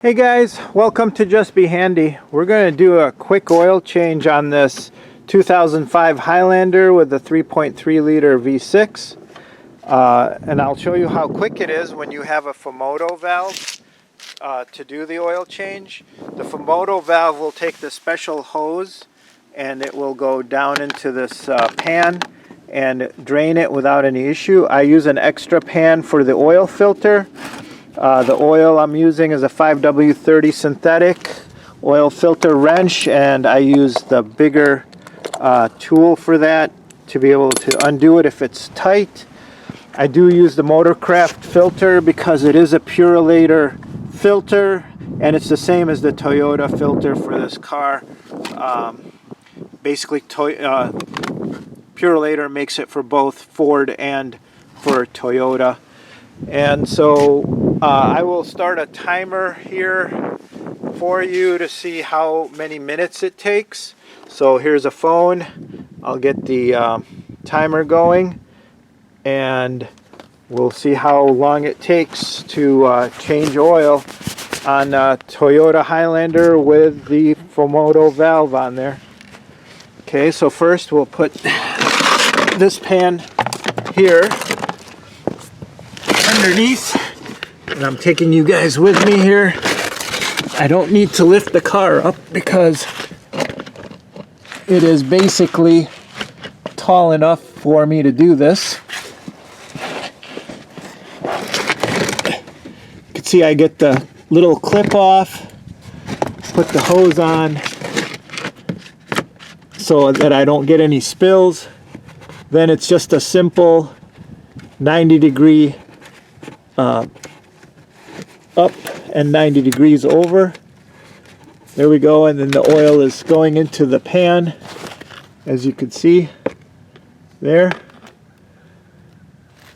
Hey guys, welcome to Just Be Handy. We're going to do a quick oil change on this 2005 Highlander with the 3.3 liter V6. And I'll show you how quick it is when you have a Fumoto valve to do the oil change. The Fumoto valve will take the special hose and it will go down into this pan and drain it without any issue. I use an extra pan for the oil filter. The oil I'm using is a 5W30 synthetic oil filter wrench, and I use the bigger tool for that to be able to undo it if it's tight. I do use the Motorcraft filter because it is a Purolator filter, and it's the same as the Toyota filter for this car. Basically, Purolator makes it for both Ford and for Toyota. And so I will start a timer here for you to see how many minutes it takes. So here's a phone. I'll get the timer going and we'll see how long it takes to change oil on a Toyota Highlander with the Fumoto valve on there. Okay, so first we'll put this pan here underneath, and I'm taking you guys with me here. I don't need to lift the car up because it is basically tall enough for me to do this. You can see I get the little clip off, put the hose on so that I don't get any spills. Then it's just a simple 90-degree up and 90 degrees over. There we go, and then the oil is going into the pan, as you can see there.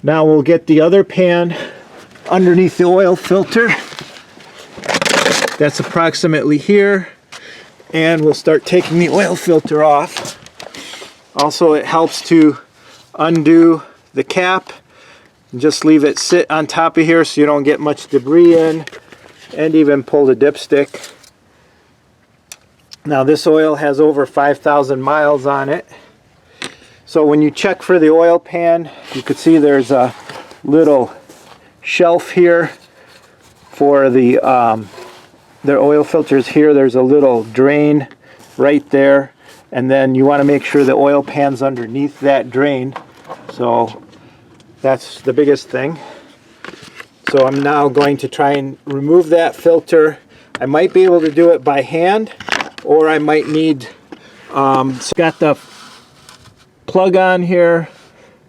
Now we'll get the other pan underneath the oil filter. That's approximately here, and we'll start taking the oil filter off. Also, it helps to undo the cap. Just leave it sit on top of here so you don't get much debris in, and even pull the dipstick. Now this oil has over 5,000 miles on it. So when you check for the oil pan, you can see there's a little shelf here for the their oil filters here. There's a little drain right there, and then you want to make sure the oil pan's underneath that drain. So that's the biggest thing. So I'm now going to try and remove that filter. I might be able to do it by hand, or I might need, so got the plug on here,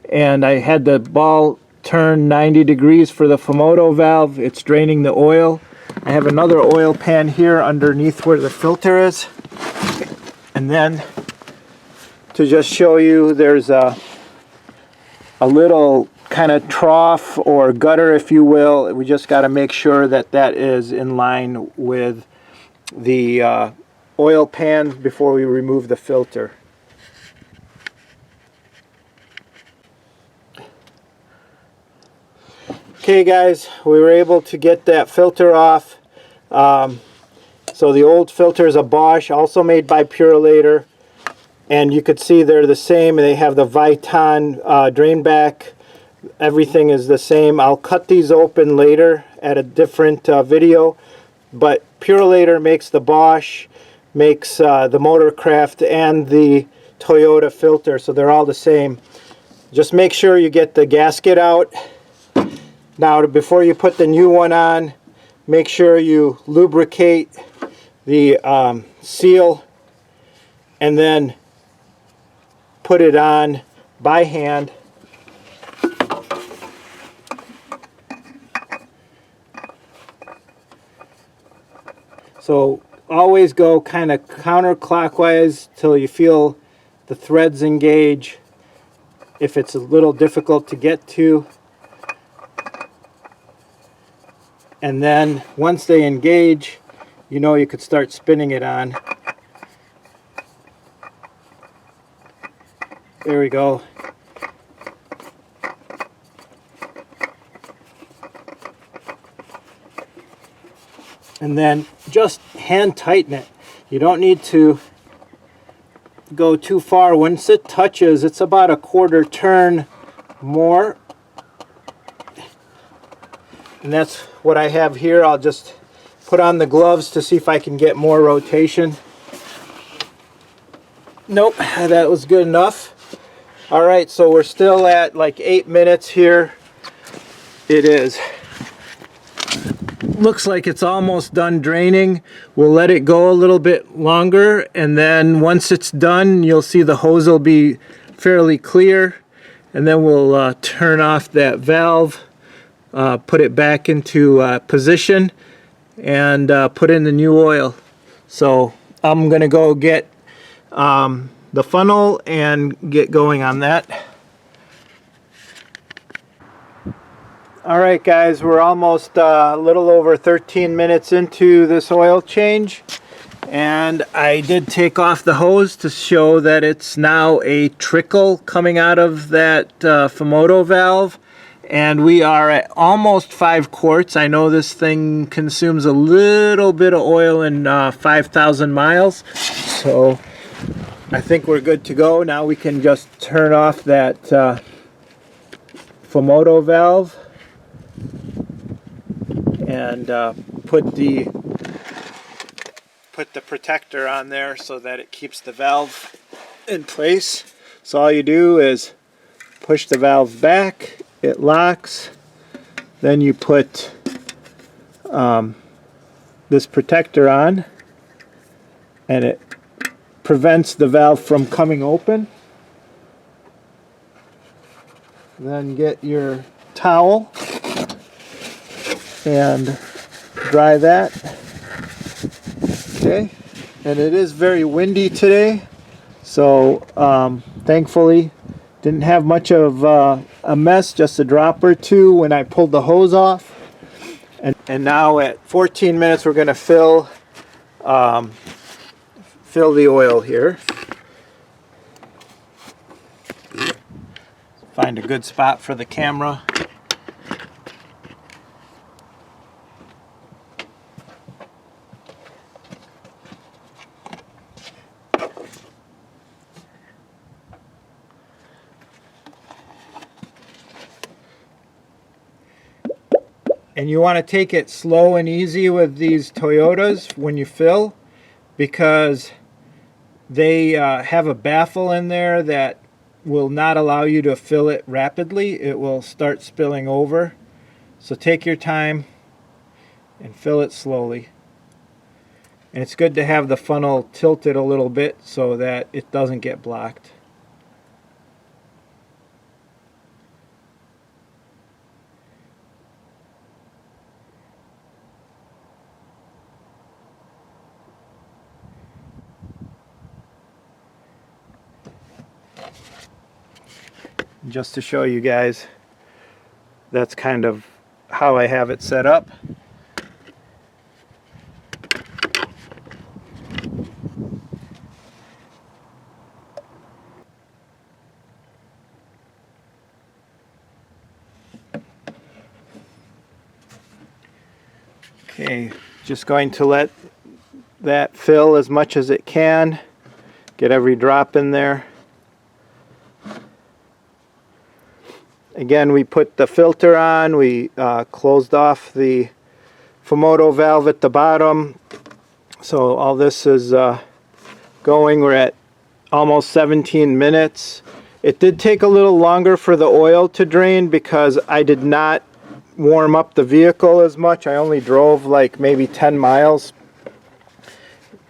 and I had the ball turn 90 degrees for the Fumoto valve. It's draining the oil. I have another oil pan here underneath where the filter is. And then to just show you, there's a little kind of trough or gutter, if you will. We just got to make sure that that is in line with the oil pan before we remove the filter. Okay guys, we were able to get that filter off. So the old filter is a Bosch, also made by Purolator, and you could see they're the same. They have the Viton drain back. Everything is the same. I'll cut these open later at a different video, but Purolator makes the Bosch, makes the Motorcraft, and the Toyota filter, so they're all the same. Just make sure you get the gasket out. Now before you put the new one on, make sure you lubricate the seal and then put it on by hand. So always go kind of counterclockwise till you feel the threads engage. If it's a little difficult to get to, and then once they engage, you know you could start spinning it on. There we go. and then just hand tighten it. You don't need to go too far. Once it touches, it's about a quarter turn more, and that's what I have here. I'll just put on the gloves to see if I can get more rotation. Nope, that was good enough. All right, so we're still at like 8 minutes here. It is. Looks like it's almost done draining. We'll let it go a little bit longer, and then once it's done, you'll see the hose will be fairly clear, and then we'll turn off that valve, put it back into position, and put in the new oil. So I'm gonna go get the funnel and get going on that. Alright guys, we're almost a little over 13 minutes into this oil change, and I did take off the hose to show that it's now a trickle coming out of that Fumoto valve, and we are at almost 5 quarts. I know this thing consumes a little bit of oil in 5,000 miles, so I think we're good to go. Now we can just turn off that Fumoto valve and put the protector on there so that it keeps the valve in place. So all you do is push the valve back, it locks, then you put this protector on, and it prevents the valve from coming open. Then get your towel and dry that. Okay, and it is very windy today, so thankfully didn't have much of a mess, just a drop or two when I pulled the hose off. And now at 14 minutes we're going to fill the oil here. Find a good spot for the camera. And you want to take it slow and easy with these Toyotas when you fill, because they have a baffle in there that will not allow you to fill it rapidly. It will start spilling over. So take your time and fill it slowly. And it's good to have the funnel tilted a little bit so that it doesn't get blocked. Just to show you guys, that's kind of how I have it set up. Okay, just going to let that fill as much as it can, get every drop in there. Again, we put the filter on, we closed off the Fumoto valve at the bottom. So all this is going. We're at almost 17 minutes. It did take a little longer for the oil to drain because I did not warm up the vehicle as much. I only drove like maybe 10 miles.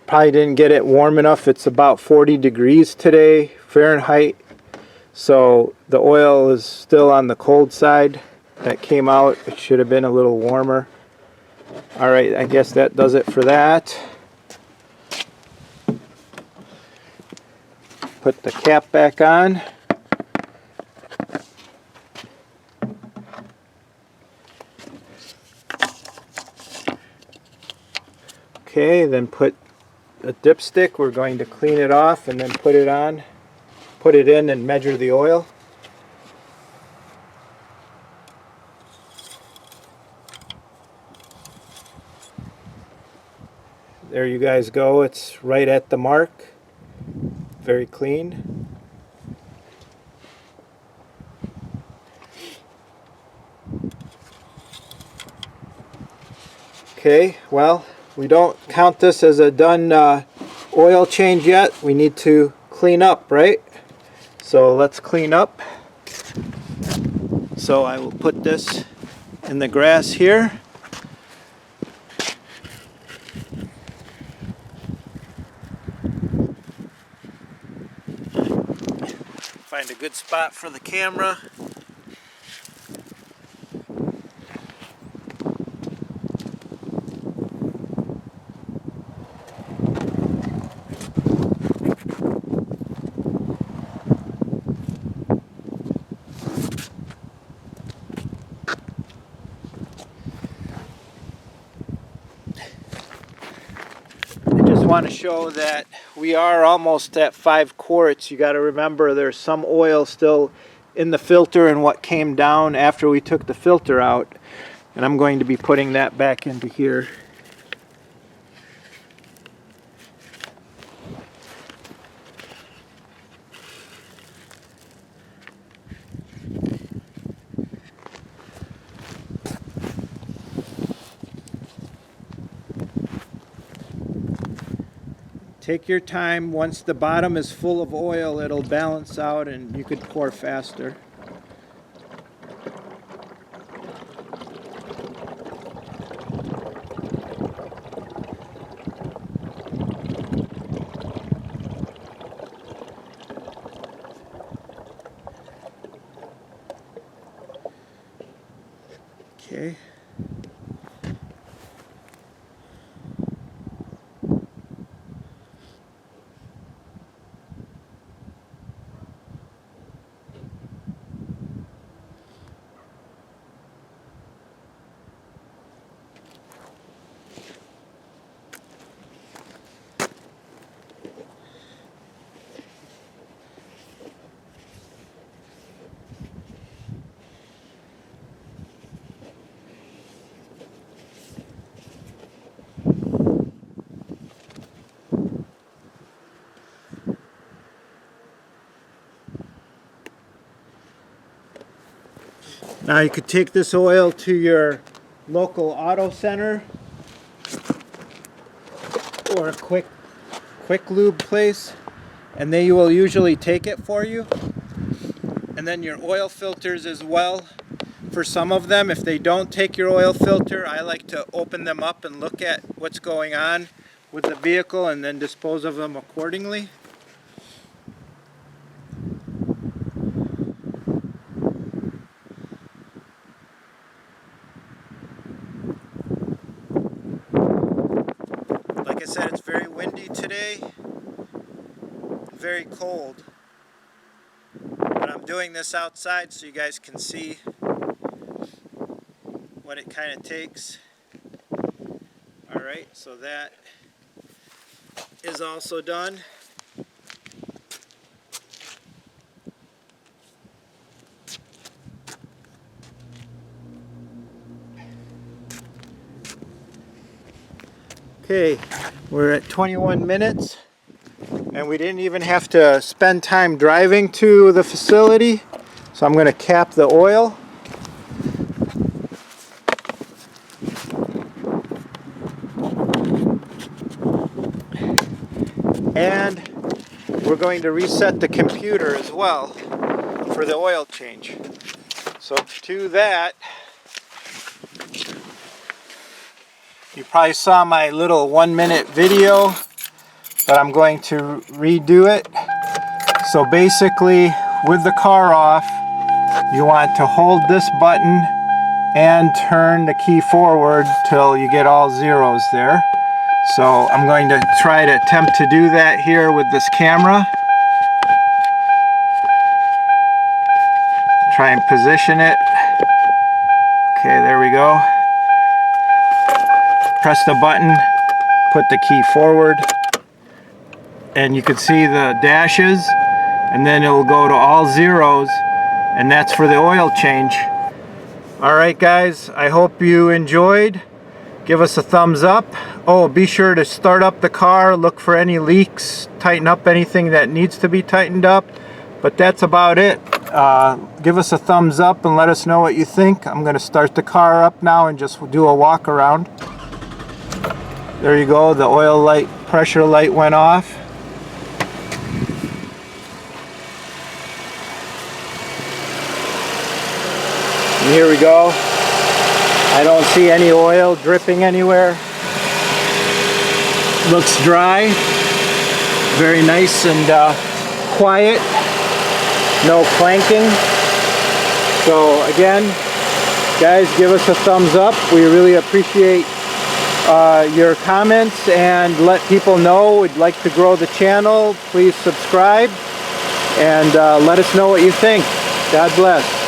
Probably didn't get it warm enough. It's about 40 degrees today, Fahrenheit. So the oil is still on the cold side. That came out. It should have been a little warmer. Alright, I guess that does it for that. Put the cap back on. Okay, then put a dipstick. We're going to clean it off and then put it on. Put it in and measure the oil. There you guys go. It's right at the mark. Very clean. Okay, well, we don't count this as a done oil change yet. We need to clean up, right? So let's clean up. So I will put this in the grass here. Find a good spot for the camera. Want to show that we are almost at 5 quarts. You got to remember there's some oil still in the filter and what came down after we took the filter out, and I'm going to be putting that back into here. Take your time. Once the bottom is full of oil, it'll balance out and you could pour faster. Okay. Now you could take this oil to your local auto center or a quick lube place, and they will usually take it for you. And then your oil filters as well. For some of them, if they don't take your oil filter, I like to open them up and look at what's going on with the vehicle and then dispose of them accordingly. Like I said, it's very windy today, very cold, but I'm doing this outside so you guys can see what it kind of takes. Alright, so that is also done. Okay, we're at 21 minutes and we didn't even have to spend time driving to the facility. So I'm going to cap the oil. And we're going to reset the computer as well for the oil change. So to do that, you probably saw my little 1-minute video, but I'm going to redo it. So basically, with the car off, you want to hold this button and turn the key forward till you get all zeros there. So I'm going to try to attempt to do that here with this camera. Try and position it. Okay, there we go. Press the button, put the key forward, and you can see the dashes, and then it'll go to all zeros, and that's for the oil change. Alright guys, I hope you enjoyed. give us a thumbs up. Oh, be sure to start up the car, look for any leaks, tighten up anything that needs to be tightened up. But that's about it. Give us a thumbs up and let us know what you think. I'm going to start the car up now and just do a walk around. There you go, the oil light, pressure light went off. And here we go. I don't see any oil dripping anywhere. Looks dry. Very nice and quiet. No clanking. So again, guys, give us a thumbs up. We really appreciate your comments, and let people know we'd like to grow the channel. Please subscribe and let us know what you think. God bless.